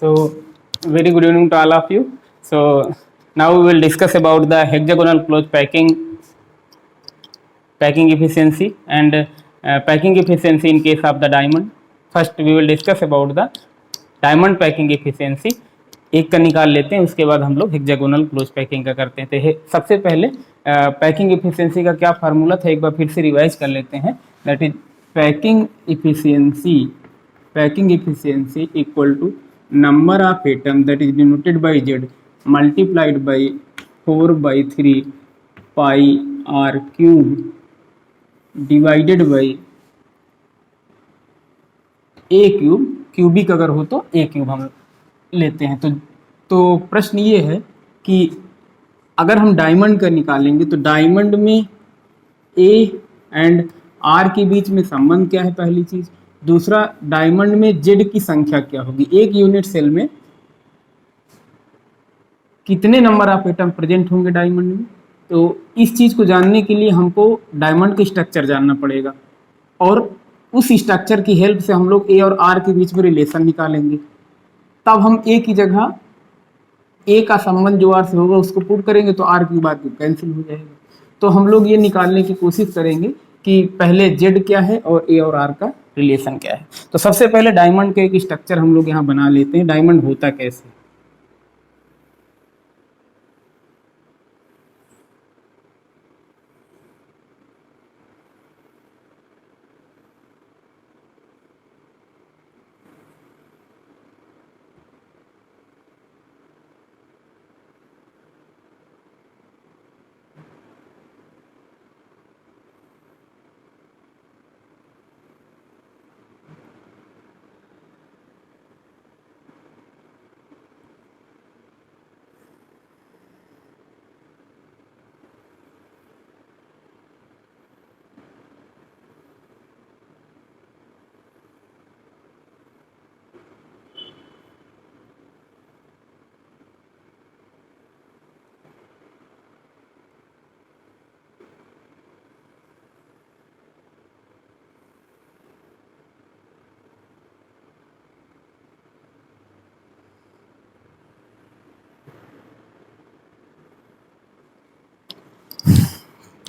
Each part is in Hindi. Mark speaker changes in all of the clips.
Speaker 1: So, very good evening to all of you. So, now we will discuss about the hexagonal closed packing efficiency and packing efficiency in case of the diamond. First, we will discuss about the diamond packing efficiency. एक का निकाल लेते हैं, उसके बाद हम लोग हेक्सागोनल क्लोज पैकिंग का करते हैं। तो सबसे पहले पैकिंग इफिशियंसी का क्या फार्मूला था, एक बार फिर से रिवाइज कर लेते हैं। That is packing efficiency equal to number of atom that is denoted by Z multiplied by 4/3 pi r cube divided by a cube, cubic अगर हो तो a क्यूब हम लेते हैं। तो प्रश्न ये है कि अगर हम डायमंड का निकालेंगे तो डायमंड में a एंड r के बीच में संबंध क्या है, पहली चीज। दूसरा, डायमंड में जेड की संख्या क्या होगी, एक यूनिट सेल में कितने नंबर ऑफ एटम प्रेजेंट होंगे डायमंड में। तो इस चीज को जानने के लिए हमको डायमंड का स्ट्रक्चर जानना पड़ेगा और उस स्ट्रक्चर की हेल्प से हम लोग ए और आर के बीच में रिलेशन निकालेंगे। तब हम ए की जगह ए का संबंध जो आर से होगा उसको पुट करेंगे तो आर की बात कैंसिल हो जाएगा। तो हम लोग ये निकालने की कोशिश करेंगे कि पहले जेड क्या है और ए और आर का रिलेशन क्या है। तो सबसे पहले डायमंड का एक स्ट्रक्चर हम लोग यहाँ बना लेते हैं। डायमंड होता कैसे,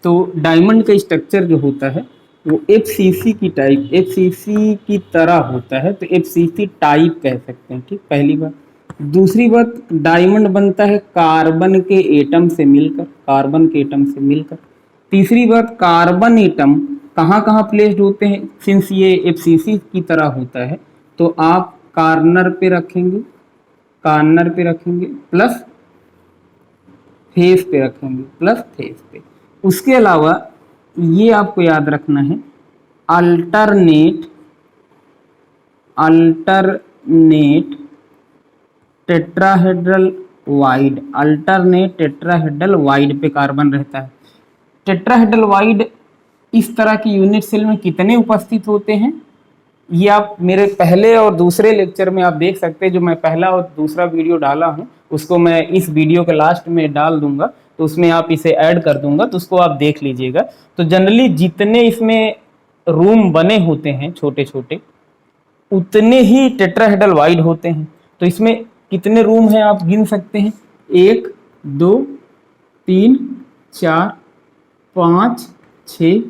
Speaker 1: तो डायमंड का स्ट्रक्चर जो होता है वो एफसीसी की तरह होता है। तो एफसीसी टाइप कह सकते हैं, ठीक, पहली बात। दूसरी बात, डायमंड बनता है कार्बन के एटम से मिलकर। तीसरी बात, कार्बन एटम कहाँ कहाँ प्लेस्ड होते हैं। सिंस ये एफसीसी की तरह होता है तो आप कॉर्नर पे रखेंगे प्लस फेस पे। उसके अलावा ये आपको याद रखना है, अल्टरनेट टेट्राहेड्रल वाइड पे कार्बन रहता है। टेट्राहेड्रल वाइड इस तरह की यूनिट सेल में कितने उपस्थित होते हैं, ये आप मेरे पहले और दूसरे लेक्चर में आप देख सकते हैं। जो मैं पहला और दूसरा वीडियो डाला हूं उसको मैं इस वीडियो के लास्ट में डाल दूंगा, तो उसमें आप इसे ऐड कर दूंगा, तो उसको आप देख लीजिएगा। तो जनरली जितने इसमें रूम बने होते हैं छोटे छोटे, उतने ही टेट्राहेड्रल वाइड होते हैं। तो इसमें कितने रूम हैं आप गिन सकते हैं, 1 2 3 4 5 6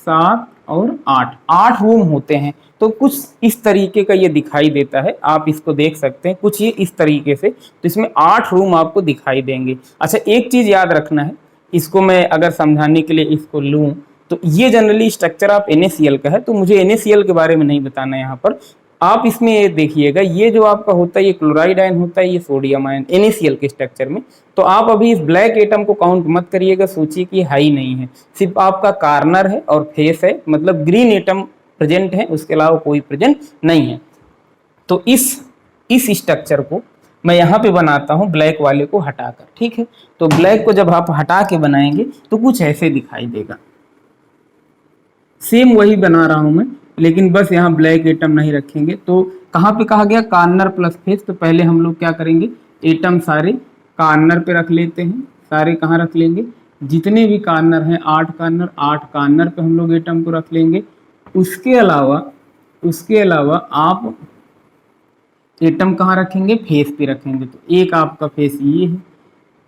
Speaker 1: 7 और 8 रूम होते हैं। तो कुछ इस तरीके का ये दिखाई देता है, आप इसको देख सकते हैं कुछ ये इस तरीके से। तो इसमें 8 रूम आपको दिखाई देंगे। अच्छा, एक चीज याद रखना है, इसको मैं अगर समझाने के लिए इसको लूं तो ये जनरली स्ट्रक्चर आप NaCl का है, तो मुझे NaCl के बारे में नहीं बताना है यहाँ पर। आप इसमें ये देखिएगा, ये जो आपका होता है ये क्लोराइड आयन होता है, ये सोडियम आयन NaCl के स्ट्रक्चर में। तो आप अभी इस ब्लैक एटम को काउंट मत करिएगा, सोचिए कि हाई नहीं है, सिर्फ आपका कार्नर है और फेस है, मतलब ग्रीन एटम प्रेजेंट है, उसके अलावा कोई प्रेजेंट नहीं है। तो इस स्ट्रक्चर को मैं यहाँ पे बनाता हूँ ब्लैक वाले को हटाकर, ठीक है। तो ब्लैक को जब आप हटा के बनाएंगे तो कुछ ऐसे दिखाई देगा। सेम वही बना रहा हूं मैं, लेकिन बस यहाँ ब्लैक एटम नहीं रखेंगे। तो कहाँ पे कहा गया, कॉर्नर प्लस फेस। तो पहले हम लोग क्या करेंगे, एटम सारे कॉर्नर पे रख लेते हैं। सारे कहाँ रख लेंगे, जितने भी कॉर्नर हैं 8 कॉर्नर पे हम लोग एटम को रख लेंगे। उसके अलावा आप एटम कहाँ रखेंगे, फेस पे रखेंगे। तो एक आपका फेस ये है,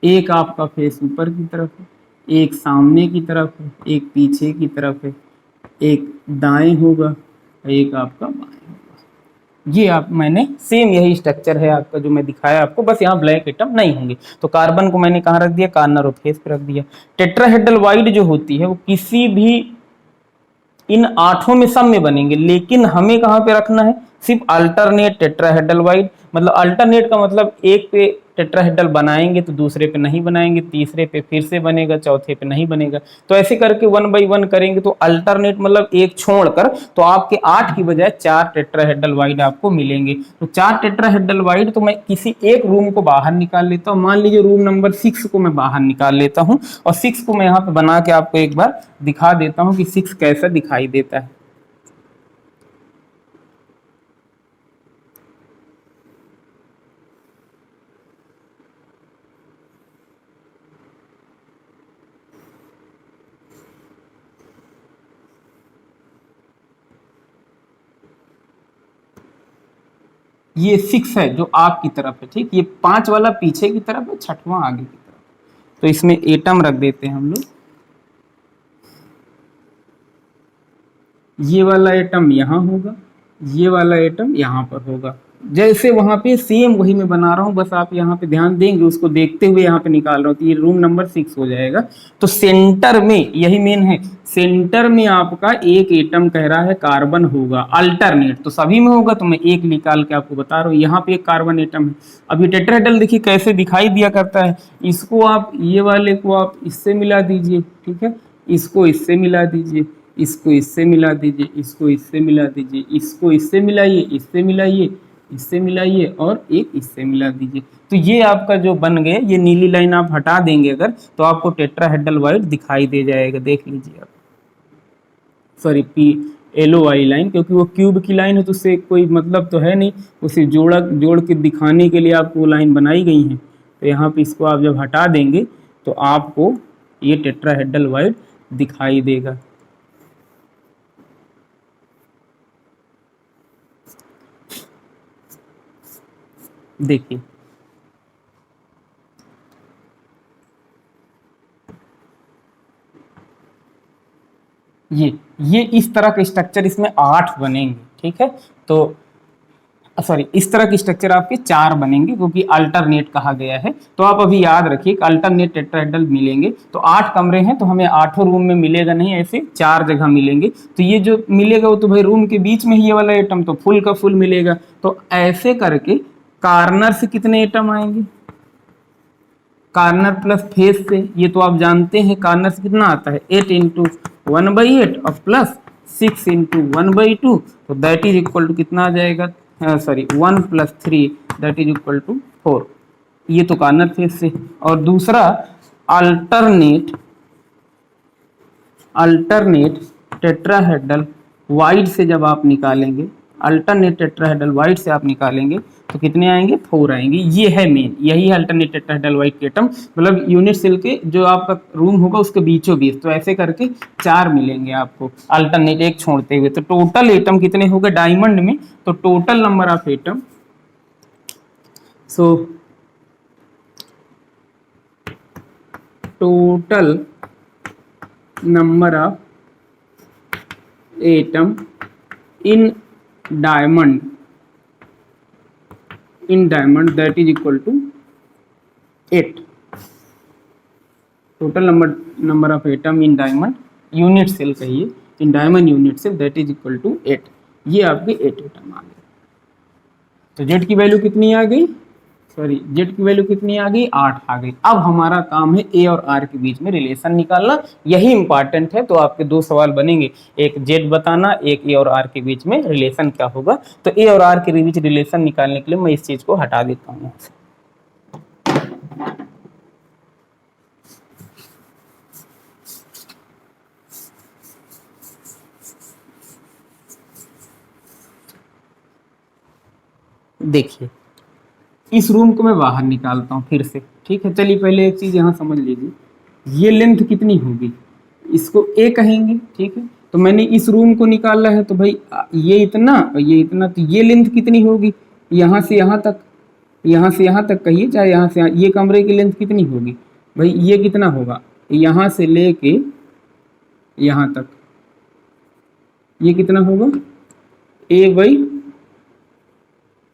Speaker 1: एक आपका फेस ऊपर की तरफ है, एक सामने की तरफ है, एक पीछे की तरफ है, एक दाएं होगा, एक आपका बाएं होगा। ये आप मैंने सेम यही स्ट्रक्चर है आपका जो मैं दिखाया आपको, बस यहाँ ब्लैक एटम नहीं होंगे। तो कार्बन को मैंने कहाँ रख दिया, कॉर्नर ऑफ फेस पे रख दिया। टेट्राहेड्रल वाइड जो होती है वो किसी भी इन आठों में सब में बनेंगे, लेकिन हमें कहाँ पे रखना है, सिर्फ अल्टरनेट टेट्राहेड्रल वाइड। मतलब अल्टरनेट का मतलब एक पे टेट्राहेड्रल बनाएंगे तो दूसरे पे नहीं बनाएंगे, तीसरे पे फिर से बनेगा, चौथे पे नहीं बनेगा। तो ऐसे करके 1 बाई 1 करेंगे। तो अल्टरनेट मतलब एक छोड़कर, तो आपके 8 की बजाय 4 टेट्राहेड्रल वाइड आपको मिलेंगे। तो 4 टेट्राहेड्रल वाइड तो मैं किसी एक रूम को बाहर निकाल लेता हूँ। मान लीजिए रूम नंबर 6 को मैं बाहर निकाल लेता हूँ, और 6 को मैं यहाँ पे बना के आपको एक बार दिखा देता हूँ कि 6 कैसा दिखाई देता है। ये 6 है जो आपकी तरफ है, ठीक। ये 5 वाला पीछे की तरफ है, 6वां आगे की तरफ। तो इसमें एटम रख देते हैं हम लोग। ये वाला एटम यहाँ होगा, ये वाला एटम यहाँ पर होगा। जैसे वहां पे सेम वही मैं बना रहा हूँ, बस आप यहाँ पे ध्यान देंगे, उसको देखते हुए यहाँ पे निकाल रहा हूँ। तो ये रूम नंबर 6 हो जाएगा। तो सेंटर में, यही मेन है, सेंटर में आपका एक एटम कह रहा है कार्बन होगा, अल्टरनेट। तो सभी में होगा, तो मैं एक निकाल के आपको बता रहा हूँ। यहाँ पे एक कार्बन एटम है। अब ये टेट्राहेड्रल देखिए कैसे दिखाई दिया करता है। इसको आप, ये वाले को आप इससे मिला दीजिए, ठीक है, इसको इससे मिला दीजिए, इसको इससे मिला दीजिए, इसको इससे मिला दीजिए, इसको इससे मिलाइए, इससे मिलाइए, इससे मिलाइए, और एक इससे मिला दीजिए। तो ये आपका जो बन गया, ये नीली लाइन आप हटा देंगे अगर, तो आपको टेट्राहेड्रल वाइड दिखाई दे जाएगा। देख लीजिए आप, सॉरी पी एलो वाली लाइन, क्योंकि वो क्यूब की लाइन है तो उससे कोई मतलब तो है नहीं, उसे जोड़ के दिखाने के लिए आपको वो लाइन बनाई गई है। तो यहाँ पे इसको आप जब हटा देंगे तो आपको ये टेट्राहेड्रल वाइड दिखाई देगा। देखिए ये इस तरह का स्ट्रक्चर, इसमें 8 बनेंगे, ठीक है। तो सॉरी, इस तरह की स्ट्रक्चर आपके 4 बनेंगे, क्योंकि अल्टरनेट कहा गया है। तो आप अभी याद रखिए अल्टरनेट टेट्राहेड्रल मिलेंगे। तो 8 कमरे हैं, तो हमें 8 रूम में मिलेगा नहीं, ऐसे 4 जगह मिलेंगे। तो ये जो मिलेगा वो तो भाई रूम के बीच में ही ये वाला एटम तो फुल का फुल मिलेगा। तो ऐसे करके कार्नर से कितने एटम आएंगे, कार्नर प्लस फेस से, ये तो आप जानते हैं कार्नर से कितना आता है, 8 इंटू 1/8 और प्लस 6 इंटू 1/2। तो दैट इज इक्वल टू कितना आ जाएगा, sorry 1 + 3 that is equal to 4। ये तो कार्नर फेस से। और दूसरा अल्टरनेट टेट्राहेड्रल वाइड से जब आप निकालेंगे, अल्टरनेट टेट्राहेड्रल वाइड से आप निकालेंगे तो कितने आएंगे, 4 आएंगे। ये है मेन, यही है अल्टरनेट टेट्राहेड्रल वाइड के एटम, मतलब यूनिट सेल के जो आपका रूम होगा उसके बीचों बीच। तो ऐसे करके 4 मिलेंगे आपको, अल्टरनेट एक छोड़ते हुए। तो टोटल एटम कितने हो गए डायमंड में, तो total number of atom, so total number of atom in diamond that is equal to 8। Total number of atom in diamond unit cell कहिए, in diamond unit cell that is equal to 8। ये आपके 8 एटम आ गए। तो जेड की वैल्यू कितनी आ गई, सॉरी जेड की वैल्यू कितनी आ गई, 8 आ गई। अब हमारा काम है ए और आर के बीच में रिलेशन निकालना, यही इंपॉर्टेंट है। तो आपके 2 सवाल बनेंगे, एक जेड बताना, एक ए और आर के बीच में रिलेशन क्या होगा। तो ए और आर के बीच रिलेशन निकालने के लिए मैं इस चीज को हटा देता हूँ यहाँ से। देखिए इस रूम को मैं बाहर निकालता हूँ फिर से, ठीक है। चलिए पहले एक चीज यहाँ समझ लीजिए, ये लेंथ कितनी होगी, इसको ए कहेंगे, ठीक है। तो मैंने इस रूम को निकाला है, तो भाई ये इतना और ये इतना, तो ये लेंथ कितनी होगी, यहाँ से यहाँ तक, यहाँ से यहाँ तक कहिए, चाहे यहाँ से यहाँ, ये कमरे की लेंथ कितनी होगी भाई, ये कितना होगा, यहाँ से लेके यहाँ तक ये कितना होगा, a/,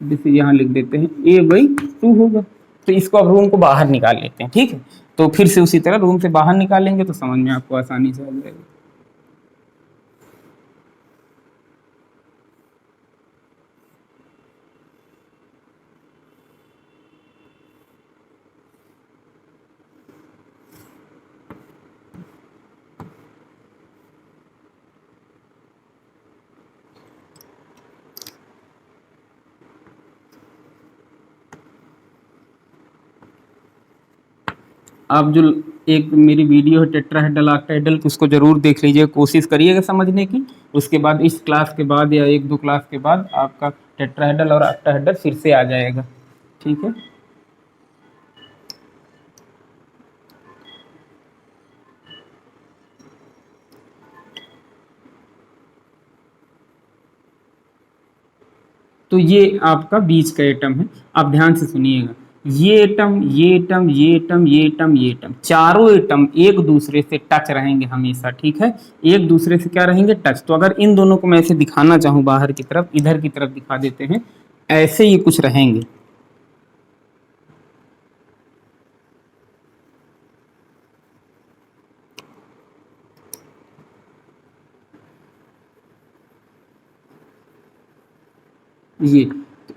Speaker 1: जैसे यहाँ लिख देते हैं a/2 होगा। तो इसको अब रूम को बाहर निकाल लेते हैं, ठीक है। तो फिर से उसी तरह रूम से बाहर निकालेंगे तो समझ में आपको आसानी से आ जाएगा। आप जो एक मेरी वीडियो है टेट्राहेड्रल ऑक्टाहेड्रल, उसको जरूर देख लीजिए, कोशिश करिएगा समझने की। उसके बाद इस क्लास के बाद या 1-2 क्लास के बाद आपका टेट्राहेड्रल और ऑक्टाहेड्रल फिर से आ जाएगा, ठीक है। तो ये आपका बीच का एटम है। आप ध्यान से सुनिएगा, ये एटम, ये एटम, ये एटम, ये एटम, ये एटम, चारों एटम एक दूसरे से टच रहेंगे हमेशा, ठीक है। एक दूसरे से क्या रहेंगे, टच। तो अगर इन दोनों को मैं ऐसे दिखाना चाहूँ बाहर की तरफ, इधर की तरफ दिखा देते हैं, ऐसे ये कुछ रहेंगे।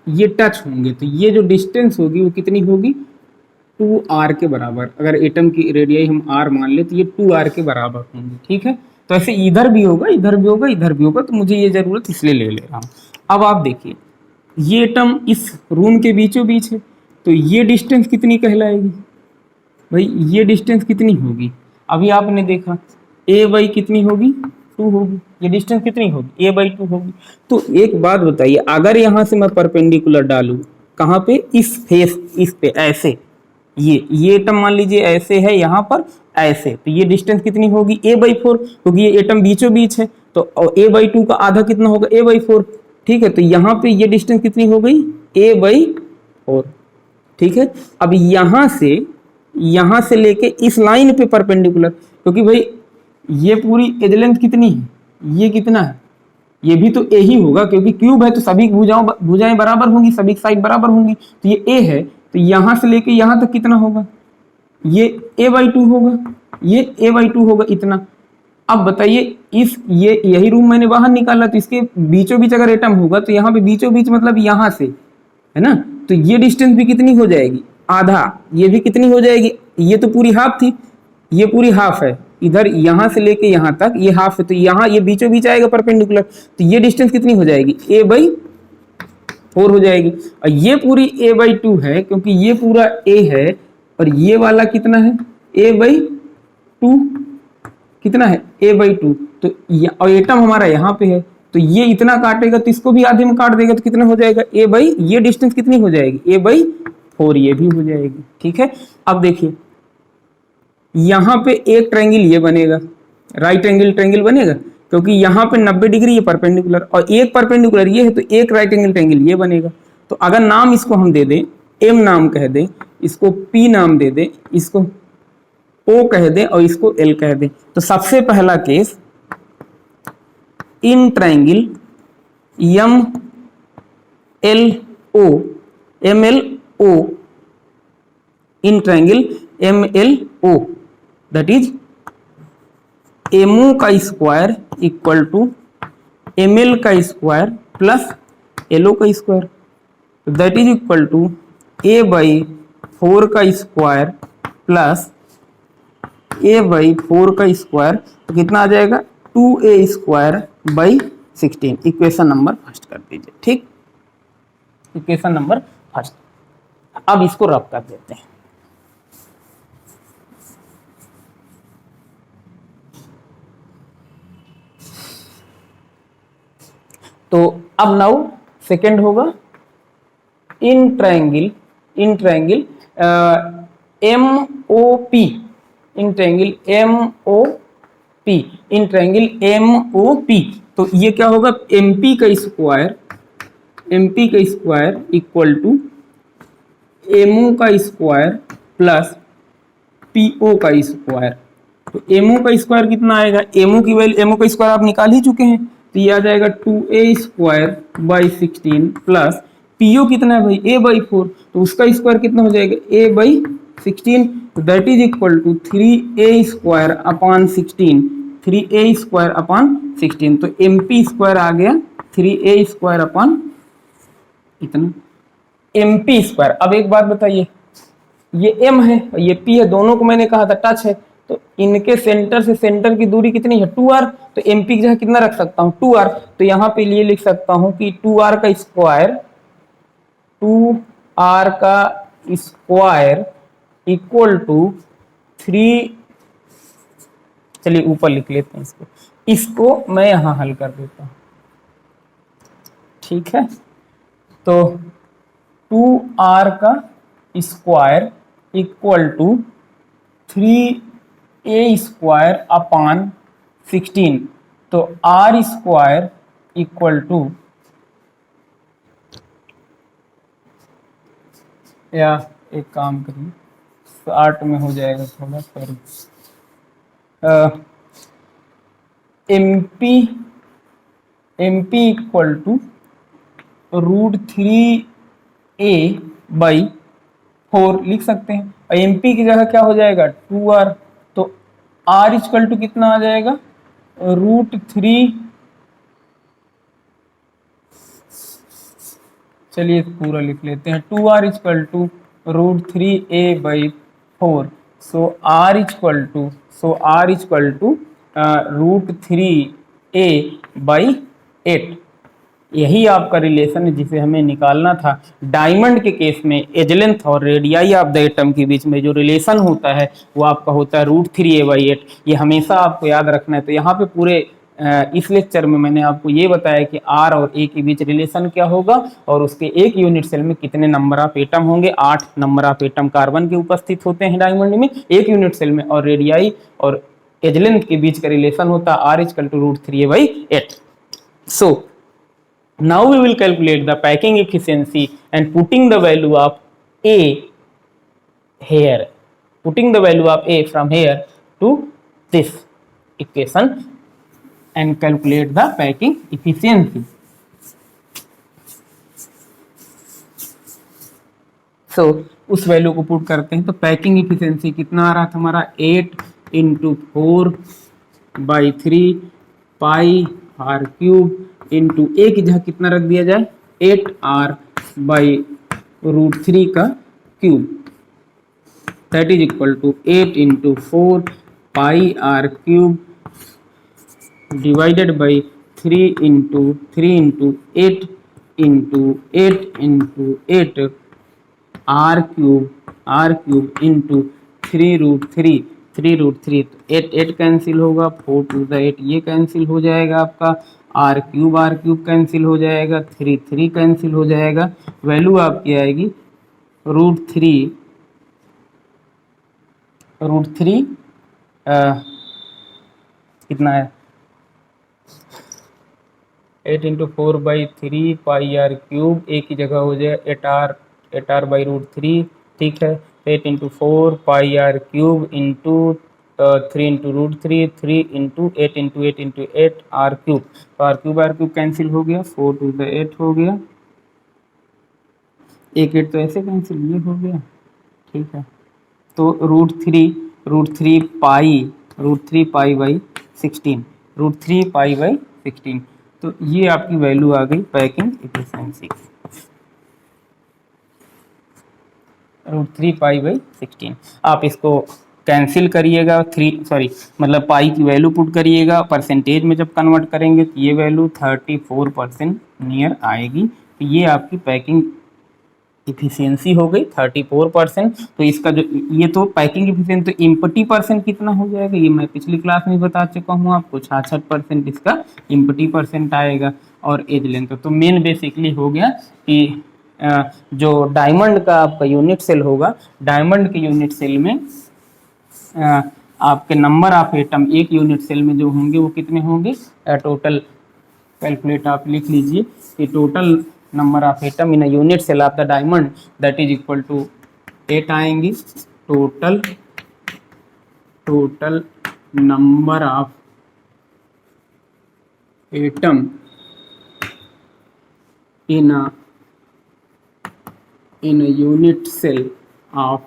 Speaker 1: ये टच होंगे, तो ये जो डिस्टेंस होगी वो कितनी होगी, 2r के बराबर। अगर एटम की रेडियस हम r मान ले तो ये 2r के बराबर होंगे, ठीक है। तो ऐसे इधर भी होगा, इधर भी होगा, इधर भी होगा, तो मुझे ये जरूरत इसलिए ले रहा हूँ। अब आप देखिए, ये एटम इस रूम के बीचों बीच है, तो ये डिस्टेंस कितनी कहलाएगी भाई, ये डिस्टेंस कितनी होगी, अभी आपने देखा a/, कितनी होगी, 2 होगी। ये डिस्टेंस कितनी होगी, a/2 होगी। तो एक बात बताइए, अगर यहाँ से मैं परपेंडिकुलर डालूँ, कहाँ पे, इस फेस, इस पे ऐसे, ये एटम मान लीजिए ऐसे है यहाँ पर ऐसे, तो ये डिस्टेंस कितनी होगी, a/4, क्योंकि ये एटम बीचों बीच है, तो a/2 का आधा कितना होगा, a/4, ठीक है। तो यहाँ पे ये डिस्टेंस कितनी हो गई, a/4, ठीक है। अब यहाँ से लेके इस लाइन पे परपेंडिकुलर, क्योंकि भाई ये पूरी एज लेंथ कितनी है, ये कितना है, ये भी तो ए ही होगा, क्योंकि क्यूब है तो सभी भुजाएं बराबर होंगी, सभी साइड बराबर होंगी, तो ये ए है। तो यहाँ से लेके यहाँ तक कितना होगा, ये a/2 होगा, ये a/2 होगा, इतना। अब बताइए, ये यही रूम मैंने बाहर निकाला, तो इसके बीचों बीच अगर एटम होगा तो यहाँ पे बीचों बीच मतलब यहाँ से, है ना, तो ये डिस्टेंस भी कितनी हो जाएगी, आधा। ये भी कितनी हो जाएगी, ये तो पूरी हाफ थी, ये पूरी हाफ है, इधर यहाँ से लेके यहाँ तक ये हाफ है, तो यहाँ ये बीचों बीच आएगा परपेंडिकुलर, तो ये डिस्टेंस कितनी हो जाएगी, a/4 हो जाएगी। और ये पूरी a/2 है, क्योंकि ये पूरा a है और ये वाला कितना है, a/2, कितना है, a/2। तो और एटम हमारा यहाँ पे है, तो ये इतना काटेगा तो इसको भी आधे में काट देगा, तो कितना हो जाएगा, ये डिस्टेंस कितनी हो जाएगी, a/4, ये भी हो जाएगी, ठीक है। अब देखिए, यहाँ पे एक ट्रायंगल ये बनेगा, राइट एंगल ट्रायंगल बनेगा, क्योंकि यहाँ पे 90 डिग्री ये परपेंडिकुलर और एक परपेंडिकुलर ये है, तो एक राइट एंगल ट्रायंगल ये बनेगा। तो अगर नाम इसको हम दे दें, m नाम कह दें, इसको p नाम दे दें, इसको o कह दें और इसको l कह दें, तो सबसे पहला case, in triangle MLO, in triangle MLO, that is MO का स्क्वायर इक्वल टू ML का स्क्वायर प्लस LO का square, that is equal to a/4 का स्क्वायर प्लस a/4 का स्क्वायर, तो कितना आ जाएगा, 2a² 16। इक्वेशन नंबर फर्स्ट कर दीजिए, ठीक, इक्वेशन नंबर फर्स्ट। अब इसको रब कर देते हैं। तो अब नाउ सेकेंड होगा, in triangle MOP, in triangle MOP, तो ये क्या होगा, MP का स्क्वायर MP का स्क्वायर इक्वल टू MO का स्क्वायर प्लस PO का स्क्वायर। तो MO का स्क्वायर कितना आएगा, MO की वैल्यू, MO का स्क्वायर आप निकाल ही चुके हैं, तो ये आ जाएगा 2A square by 16 plus PO कितना है भाई, A बाई 4, तो उसका स्क्वायर कितना हो जाएगा, A बाई 16, तो that is equal to 3A square upon 16, 3A square upon 16, तो MP स्क्वायर आ गया 3A स्क्वायर अपॉन इतना MP स्क्वायर। अब एक बात बताइए, ये M है और ये P है, दोनों को मैंने कहा था टच है, तो इनके सेंटर से सेंटर की दूरी कितनी है, 2r, तो MP की जगह कितना रख सकता हूँ, 2r, तो यहाँ पे लिए लिख सकता हूँ कि 2r का स्क्वायर, 2r का स्क्वायर इक्वल टू 3, चलिए ऊपर लिख लेते हैं इसको, इसको मैं यहाँ हल कर देता हूँ, ठीक है। तो 2r का square equal to 3A square upon 16, तो r स्क्वायर इक्वल टू, या एक काम करिए 60 में हो जाएगा थोड़ा, sorry, MP equal to √3A by 4 लिख सकते हैं, और MP की जगह क्या हो जाएगा 2r, तो r इक्वल टू कितना आ जाएगा, √3, चलिए पूरा लिख लेते हैं, 2r equal to √3A by 4, so r equal to √3A by 8। यही आपका रिलेशन है जिसे हमें निकालना था। डायमंड के केस में एज लेंथ और रेडियाई ऑफ द एटम के बीच में जो रिलेशन होता है वो आपका होता है √3A/8। ये हमेशा आपको याद रखना है। तो यहाँ पे पूरे इस लेक्चर में मैंने आपको ये बताया कि R और A के बीच रिलेशन क्या होगा और उसके एक यूनिट सेल में कितने नंबर ऑफ एटम होंगे। 8 नंबर ऑफ एटम कार्बन के उपस्थित होते हैं डायमंड में एक यूनिट सेल में, और रेडियाई और एज लेंथ के बीच का रिलेशन होता है R equal to √3A/8। So now we will calculate the packing efficiency and putting the value of A here, putting the value of A from here to this equation and calculate the packing efficiency. So उस वैल्यू को पुट करते हैं तो पैकिंग इफिशियंसी कितना आ रहा था हमारा 8 × 4/3 pi r cube into a की जगह कितना रख दिया जाए 8r/√3 का cube, that is equal to 8 × 4 pi r cube divided by 3 × 8 r cube into 3√3, तो 8 कैंसिल होगा, 4 × 8 ये कैंसिल हो जाएगा आपका, r क्यूब कैंसिल हो जाएगा, 3 कैंसिल हो जाएगा, वैल्यू आपकी आएगी √3 कितना है 8 × 4/3 पाई r क्यूब, ए की जगह हो जाए 8r/√3, ठीक है। 8 × 4 pi r cube into 3 × √3, 3 × 8 × 8 × 8 r cube, तो r क्यूब कैंसिल हो गया, 4 × 8 हो गया, 8 तो ऐसे कैंसिल, ये हो गया, ठीक है। तो √3 पाई/16, तो ये आपकी वैल्यू आ गई पैकिंग एफिशिएंसी, √3 पाई/16। आप इसको कैंसिल करिएगा, मतलब पाई की वैल्यू पुट करिएगा, परसेंटेज में जब कन्वर्ट करेंगे तो ये वैल्यू 34% नियर आएगी। तो ये आपकी पैकिंग इफिशियंसी हो गई 34%। तो इसका जो ये तो पैकिंग इफिशियंसी, तो इम्पटी परसेंट कितना हो जाएगा ये मैं पिछली क्लास में बता चुका हूँ आपको, 66% इसका इम्पटी परसेंट आएगा। और एज लेंथ तो मेन बेसिकली हो गया कि जो डायमंड का आपका यूनिट सेल होगा, डायमंड के यूनिट सेल में आपके नंबर ऑफ एटम एक यूनिट सेल में जो होंगे वो कितने होंगे, टोटल कैलकुलेट आप लिख लीजिए कि total number of atom in a unit cell of the diamond, that is equal to 8 आएंगी. total number of atom in a unit cell of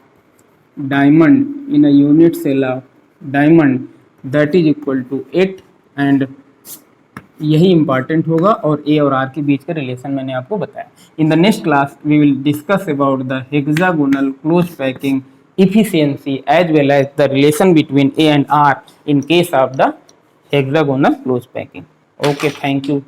Speaker 1: diamond, in a unit cell of diamond, that is equal to 8. And यही इंपॉर्टेंट होगा और ए और आर के बीच का रिलेशन मैंने आपको बताया. In the next class we will discuss about the hexagonal close packing efficiency as well as the relation between A and R in case of the hexagonal close packing. Okay, thank you.